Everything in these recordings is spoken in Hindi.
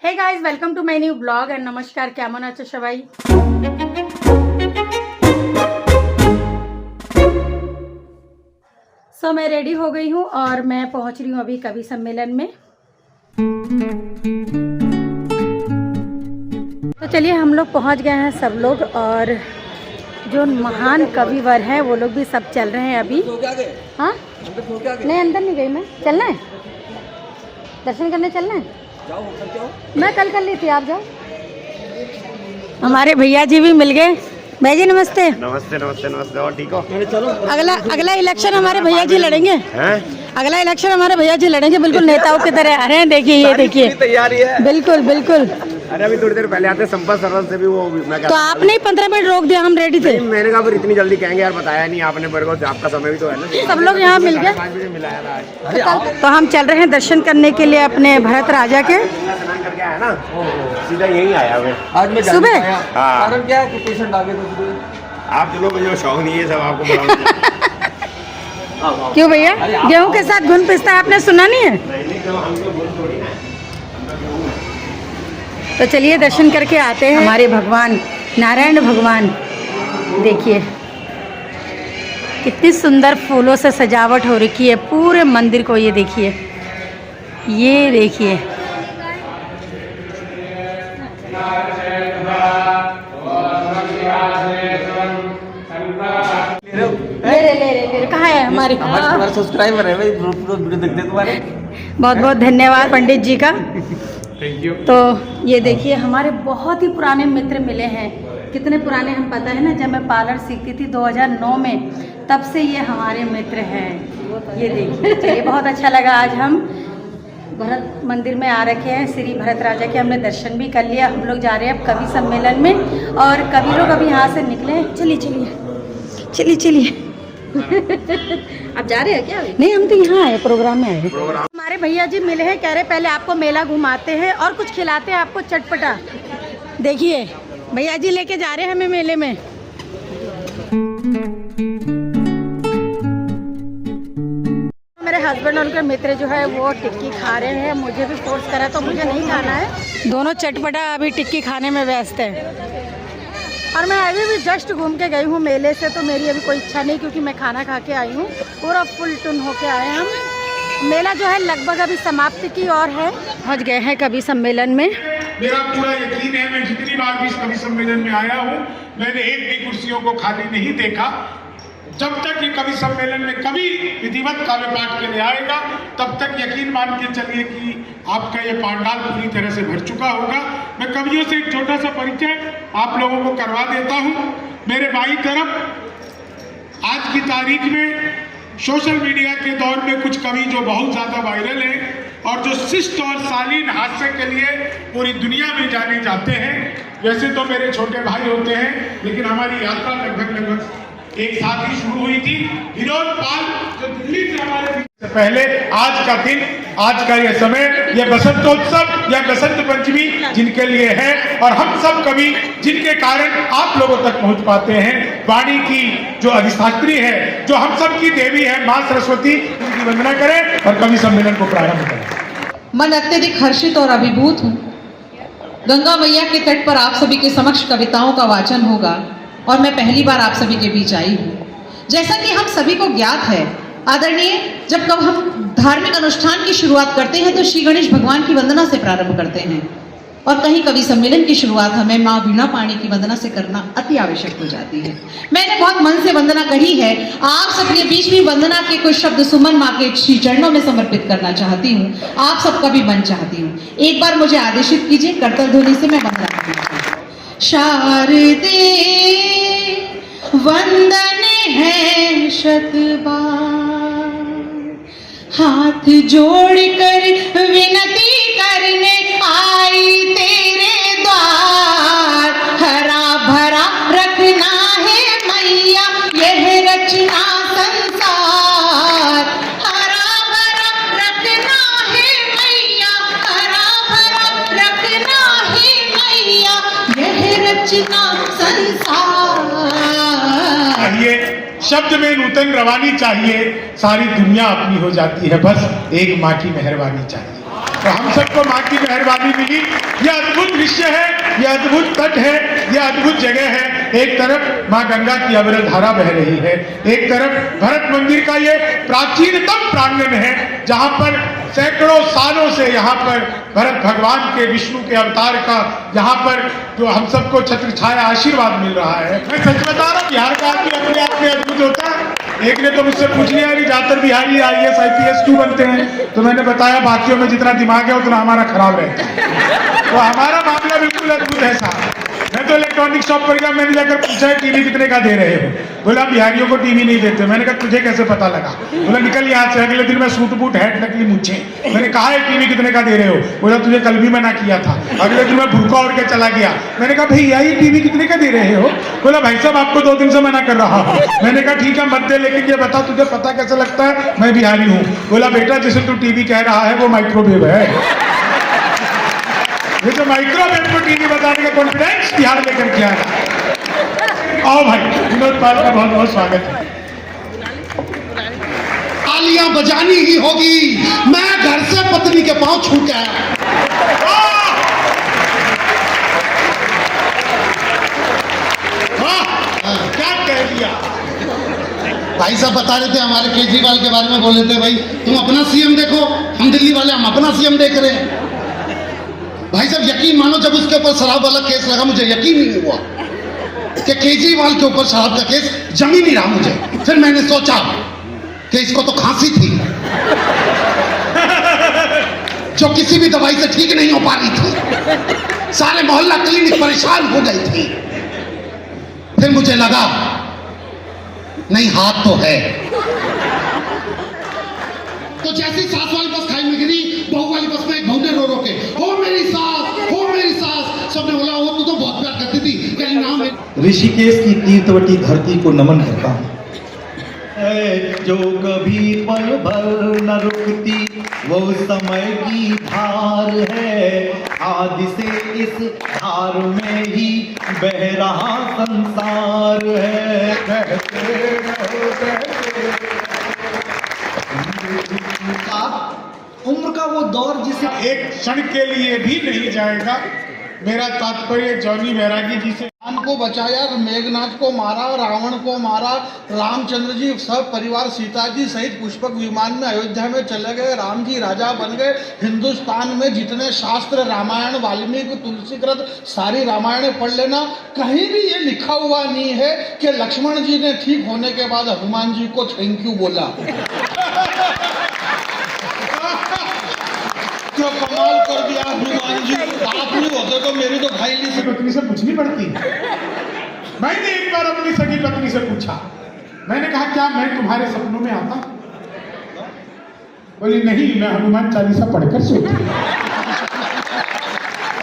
Hey guys, welcome to my new blog and नमस्कार। केमन आछो सबाई? सो मैं रेडी हो गई हूँ और मैं पहुँच रही हूँ अभी कवि सम्मेलन में। तो चलिए, हम लोग पहुँच गए हैं सब लोग, और जो महान कविवर हैं वो लोग भी सब चल रहे हैं अभी। हाँ, नहीं अंदर नहीं गई मैं। चलना है, दर्शन करने चलना है। जाओ, मैं कल कर ली थी, आप जाओ। हमारे भैया जी भी मिल गए। भैया जी नमस्ते। नमस्ते नमस्ते नमस्ते। और ठीक हो? चलो। अगला इलेक्शन हमारे भैया जी लड़ेंगे। हैं? अगला इलेक्शन हमारे भैया जी लड़ेंगे, बिल्कुल नेताओं की तरह आ रहे हैं। देखिए, ये देखिए, तैयारी है। बिल्कुल बिल्कुल। अरे अभी थोड़ी देर पहले आते संपर्क सर्वर से भी वो मैं तो आपने 15 मिनट रोक दिया, हम रेडी थे। मैंने कहा फिर इतनी जल्दी कहेंगे यार, बताया नहीं आपने मेरे को, आपका समय भी तो है ना। सब लोग यहाँ मिल गए। 5 बजे मिलाया था आज। तो हम चल रहे हैं दर्शन करने के लिए अपने भरत राजा के। स्नान करके आया ना, सीधा यहीं आया मैं आज मैं सुबह? हाँ। कारण क्या है कि पेशेंट आ गए थे। आप चलो, मुझे शौक नहीं है सब आपको बड़ा। क्यों भैया, गेहूं के साथ घुन पिसता है, आपने सुना नहीं है? तो चलिए दर्शन करके आते हैं। हमारे भगवान नारायण भगवान, देखिए कितनी सुंदर फूलों से सजावट हो रखी है पूरे मंदिर को। ये देखिए, ये देखिए। ले कहाँ है हमारे सब्सक्राइबर है भाई, वीडियो देखते हैं तुम्हारे। बहुत बहुत धन्यवाद पंडित जी का। Thank you. तो ये देखिए, हमारे बहुत ही पुराने मित्र मिले हैं। कितने पुराने हम पता है ना, जब मैं पार्लर सीखती थी 2009 में, तब से ये हमारे मित्र हैं। ये देखिए, चलिए बहुत अच्छा लगा। आज हम भरत मंदिर में आ रखे हैं, श्री भरत राजा के हमने दर्शन भी कर लिया। हम लोग जा रहे हैं अब कवि सम्मेलन में, और कवि लोग अभी यहाँ से निकले। चलिए चलिए चलिए चलिए। आप जा रहे हैं क्या? नहीं, हम तो यहाँ आए, प्रोग्राम में आए। हमारे भैया जी मिले हैं, कह रहे पहले आपको मेला घुमाते हैं और कुछ खिलाते हैं आपको चटपटा। देखिए, भैया जी लेके जा रहे हैं हमें मेले में। मेरे हस्बैंड और उनके मित्र जो है वो टिक्की खा रहे हैं। मुझे भी फोर्स करा तो मुझे नहीं खाना है। दोनों चटपटा अभी टिक्की खाने में व्यस्त है। और मैं अभी भी जस्ट घूम के गई हूँ मेले से, तो मेरी अभी कोई इच्छा नहीं, क्योंकि मैं खाना खा के आई हूँ। पूरा फुल टून होके आए हम। मेला जो है लगभग अभी समाप्ति की ओर है। पहुँच गए हैं कवि सम्मेलन में। मेरा पूरा यकीन है, मैं जितनी बार भी इस कवि सम्मेलन में आया हूँ, मैंने एक भी कुर्सियों को खाली नहीं देखा। जब तक ये कवि सम्मेलन में कभी विधिवत काव्य पाठ के लिए आएगा, तब तक यकीन मान के चलिए कि आपका ये पांडाल पूरी तरह से भर चुका होगा। मैं कवियों से एक छोटा सा परिचय आप लोगों को करवा देता हूँ। मेरे बाईं तरफ आज की तारीख में सोशल मीडिया के दौर में कुछ कवि जो बहुत ज्यादा वायरल हैं और जो शिष्ट और शालीन हास्य के लिए पूरी दुनिया में जाने जाते हैं। वैसे तो मेरे छोटे भाई होते हैं, लेकिन हमारी यात्रा लगभग एक साथ ही शुरू हुई थी। विनोद पाल जो दिल्ली से हमारे से पहले, आज का दिन, आज का ये समय, ये बसंतोत्सव या बसंत पंचमी जिनके लिए है, और हम सब कवि जिनके कारण आप लोगों तक पहुंच पाते हैं। वाणी की जो अधिष्ठात्री है, जो हम सब की देवी है, माँ सरस्वती, उनकी वंदना करें और कवि सम्मेलन को प्रारंभ करें। मन अत्यधिक हर्षित और अभिभूत हूँ। गंगा मैया के तट पर आप सभी के समक्ष कविताओं का वाचन होगा, और मैं पहली बार आप सभी के बीच आई हूँ। जैसा कि हम सभी को ज्ञात है, आदरणीय, जब कब हम धार्मिक अनुष्ठान की शुरुआत करते हैं तो श्री गणेश भगवान की वंदना से प्रारंभ करते हैं, और कहीं कवि सम्मेलन की शुरुआत हमें माँ वीणा पाणी की वंदना से करना अति आवश्यक हो जाती है। मैंने बहुत मन से वंदना कही है। आप सबके बीच भी वंदना के कुछ शब्द सुमन माँ के श्री चरणों में समर्पित करना चाहती हूँ। आप सबका भी मन चाहती हूँ। एक बार मुझे आदेशित कीजिए, करतल ध्वनि से मैं वंदना करती हूँ। शारदे वंदन है शतबार, हाथ जोड़कर विनती करने आई तेरे द्वार। हरा भरा रखना है मैया यह रचना संसार। हरा भरा रखना है मैया, हरा भरा रखना है मैया यह रचना संसार। शब्द में नूतन रवानी चाहिए, सारी दुनिया अपनी हो जाती है, बस एक माँ की मेहरबानी चाहिए। तो हम सबको माँ की मेहरबानी मिली। यह अद्भुत दृश्य है, यह अद्भुत तट है, यह अद्भुत जगह है। एक तरफ माँ गंगा की अविरल धारा बह रही है, एक तरफ भरत मंदिर का ये प्राचीनतम प्रांगण है, जहाँ पर सैकड़ों सालों से यहाँ पर भरत भगवान के, विष्णु के अवतार का यहाँ पर जो हम सबको छत्र छाया आशीर्वाद मिल रहा है। मैं सच बता रहा हूँ, बिहार का आदमी अपने आप में अद्भुत होता है। एक ने तो मुझसे पूछ लिया कि ज्यादातर बिहारी IAS IPS क्यों बनते हैं, तो मैंने बताया बाकियों में जितना दिमाग है उतना हमारा खराब रहता है। तो हमारा मामला बिल्कुल अद्भुत है साहब। मैं तो इलेक्ट्रॉनिक शॉप पर गया, मैंने जाकर पूछा है टीवी कितने का दे रहे हो? बोला बिहारियों को टीवी नहीं देते। मैंने कहा तुझे कैसे पता लगा? बोला निकल यहाँ से। अगले दिन मैं सूट बूट हैट नकली मूछे। मैंने कहा है टीवी कितने का दे रहे हो? बोला तुझे कल भी मना किया था। अगले दिन मैं भूखा उड़ के चला गया। मैंने कहा भैया ये टीवी कितने का दे रहे हो? बोला भाई साहब आपको 2 दिन से मना कर रहा हूँ। मैंने कहा ठीक है मत दे, लेकिन ये बता तुझे पता कैसे लगता है मैं बिहारी हूँ? बोला बेटा जिसे तू टीवी कह रहा है वो माइक्रोवेव है। ये तो माइक्रोवेव को टीवी बताने का कॉन्फिडेंस बिहार लेकर के आया। आओ भाई, विनोद पाल का बहुत बहुत स्वागत है। तालियां बजानी ही होगी। मैं घर से पत्नी के पांव छू के आया। क्या कह दिया भाई साहब बता रहे थे हमारे केजरीवाल के बारे में, बोले थे भाई तुम अपना सीएम देखो, हम दिल्ली वाले हम अपना सीएम देख रहे हैं। भाई साहब यकीन मानो जब उसके ऊपर शराब वाला केस लगा मुझे यकीन नहीं हुआ कि केजरीवाल के ऊपर शराब का केस जम ही नहीं रहा मुझे। फिर मैंने सोचा कि इसको तो खांसी थी जो किसी भी दवाई से ठीक नहीं हो पा रही थी। सारे मोहल्ला क्लिनिक परेशान हो गई थी। फिर मुझे लगा नहीं हाथ तो है। तो जैसी सास वाली बस खाई में गिरी, बहू वाली बस में एक बहू ने रो रो के हो मेरी सास, सबने बोला वो तू तो बहुत प्यार करती थी, कहीं नाम है। ऋषिकेश की तीर्थवती धरती को नमन करता हूँ। जो कभी पल भर न रुकती वो समय की धार है, आदि से इस धार में ही बह रहा संसार है। बहते उम्र का वो दौर जिसे एक क्षण के लिए भी नहीं जाएगा। मेरा तात्पर्य जॉनी बैरागी जी से राम को बचाया, मेघनाथ को मारा, रावण को मारा, रामचंद्र जी सब परिवार सीता जी सहित पुष्पक विमान में अयोध्या में चले गए, राम जी राजा बन गए। हिंदुस्तान में जितने शास्त्र, रामायण, वाल्मीकि, तुलसीकृत सारी रामायण पढ़ लेना, कहीं भी ये लिखा हुआ नहीं है कि लक्ष्मण जी ने ठीक होने के बाद हनुमान जी को थैंक यू बोला। क्यों कमाल कर दिया हनुमान जी, आप नहीं होते तो मेरी तो भाई नहीं पत्नी से पूछनी पड़ती। मैंने एक बार अपनी सगी पत्नी से पूछा, मैंने कहा क्या मैं तुम्हारे सपनों में आता? बोली नहीं, मैं हनुमान चालीसा पढ़कर सोती।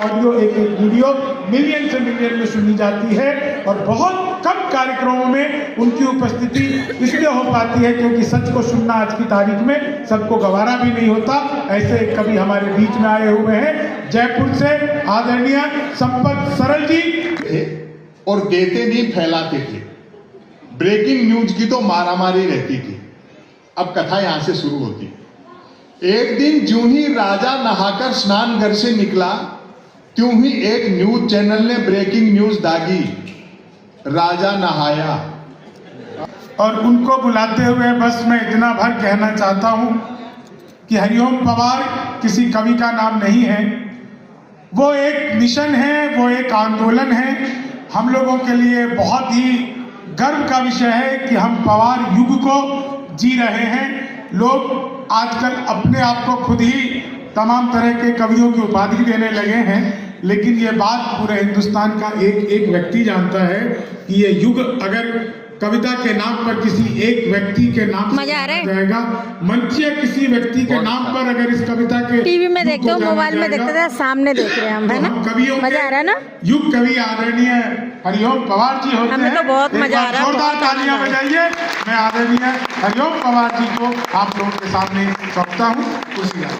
ऑडियो एक वीडियो मिलियन से मिलियन में सुनी जाती है और बहुत कम कार्यक्रमों में उनकी उपस्थिति इसलिए हो पाती है क्योंकि सच को सुनना आज की तारीख में सबको गवारा भी नहीं होता। ऐसे कभी हमारे बीच में आए हुए हैं जयपुर से आदरणीय संपत सरल जी। और देते नहीं फैलाते थे। ब्रेकिंग न्यूज की तो मारामारी रहती थी। अब कथा यहां से शुरू होती। एक दिन जूं ही राजा नहाकर स्नान घर से निकला, त्यों ही एक न्यूज चैनल ने ब्रेकिंग न्यूज दागी, राजा नहाया। और उनको बुलाते हुए बस मैं इतना भर कहना चाहता हूं कि हरिओम पवार किसी कवि का नाम नहीं है, वो एक मिशन है, वो एक आंदोलन है। हम लोगों के लिए बहुत ही गर्व का विषय है कि हम पवार युग को जी रहे हैं। लोग आजकल अपने आप को खुद ही तमाम तरह के कवियों की उपाधि देने लगे हैं, लेकिन ये बात पूरे हिंदुस्तान का एक एक व्यक्ति जानता है कि ये युग अगर कविता के नाम पर किसी एक व्यक्ति के नाम से जाएगा, मंचीय किसी व्यक्ति के नाम पर अगर इस कविता के टीवी में देखते हो, मोबाइल में देखते थे, सामने देख रहे हैं हम, है ना? कवियों मजा आ रहा है ना? युग कवि आदरणीय हरिओम पवार जी होते हैं। हमें तो बहुत मजा आ रहा है, जोरदार तालियां बजाइए। मैं आदरणीय हरिओम पवार जी को आप लोगों के सामने सौंपता हूँ। कुर्सियां।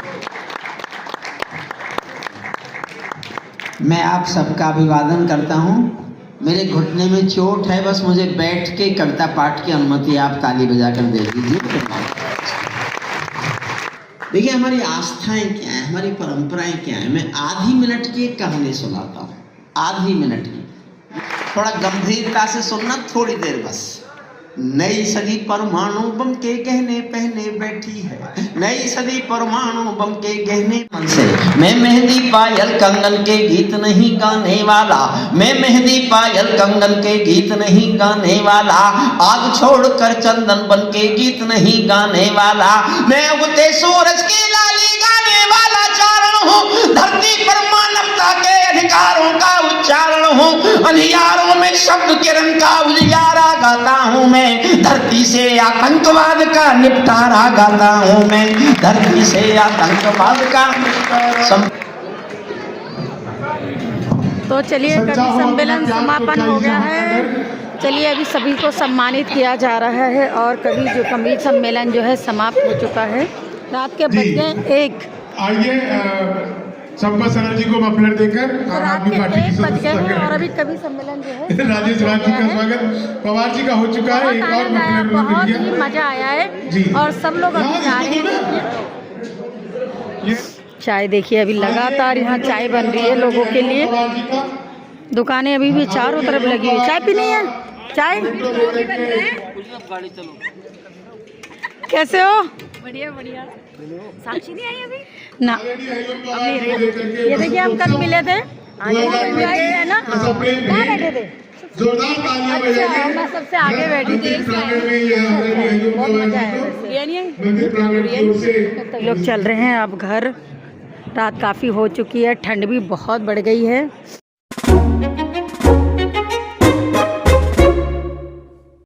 मैं आप सबका अभिवादन करता हूं। मेरे घुटने में चोट है, बस मुझे बैठ के कविता पाठ की अनुमति आप ताली बजाकर दे दीजिए। देखिए हमारी आस्थाएं क्या है, हमारी परंपराएं क्या है। मैं आधी मिनट की एक कहानी सुनाता हूँ, आधी मिनट की, थोड़ा गंभीरता से सुनना, थोड़ी देर बस। नई सदी परमाणु बम के गहने पहने बैठी है, नई सदी परमाणु बम के गहने मन से। मैं मेहंदी पायल कंगन के गीत नहीं गाने वाला, मैं मेहंदी पायल कंगन के गीत नहीं गाने वाला, आग छोड़कर चंदन बन के गीत नहीं गाने वाला। मैं उगते सूरज की लाली गाने वाला चारण हूँ, धरती पर मानवता के अधिकारों का उच्चारण हूँ, अंधियारों में शब्द किरण का उजियारा गाता हूँ मैं, धरती से आतंकवाद का निपटारा गाता हूँ मैं, धरती से आतंकवाद का तो चलिए कवि सम्मेलन समापन हो गया है। चलिए अभी सभी को सम्मानित किया जा रहा है और कवि सम्मेलन जो है समाप्त हो चुका है। रात के बज गए 1। आइए संपत सर जी को मफलर देकर तो रात के 1 बज गए हैं और अभी कवि सम्मेलन जो है राजेश राज जी का स्वागत पवार जी का हो चुका है। एक और मफलर बहुत ही मजा आया है और सब लोग अभी जा रहे हैं। चाय देखिए, अभी लगातार यहाँ चाय बन रही है लोगों के लिए। दुकानें अभी भी चारों तरफ लगी हुई। चाय पीनी है? चाय कैसे हो? बढ़िया बढ़िया। साक्षी नहीं आई अभी ना, ये देखिए हम कल मिले थे है ना, कहाँ बैठे थे? जोरदार तालियां अच्छा, मैं सबसे आगे बैठी थी। बहुत मजा आया। लोग चल रहे हैं अब घर। रात काफ़ी हो चुकी है, ठंड भी बहुत बढ़ गई है।